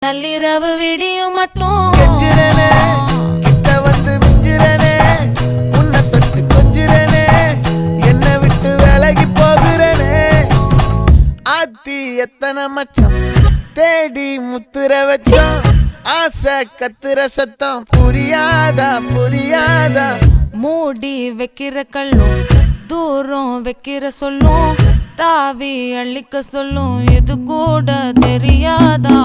நள்ளிரவு விடியும் மட்டும் கெஞ்சிரனே கிட்ட வந்து மிஞ்சிரனே உன்னை தொட்டு கொஞ்சிரனே என்னை விட்டு விலகி போகிறனே ஆத்தி எத்தனை மச்சம் தேடி முத்துற வச்சோம் ஆசை கத்துற சத்தம் புரியாதா புரியாதா மூடி வைக்கிற கல்லும் தூரம் வைக்கிற சொல்லும் தாவி அள்ளிக்க சொல்லும் இது கூட தெரியாதா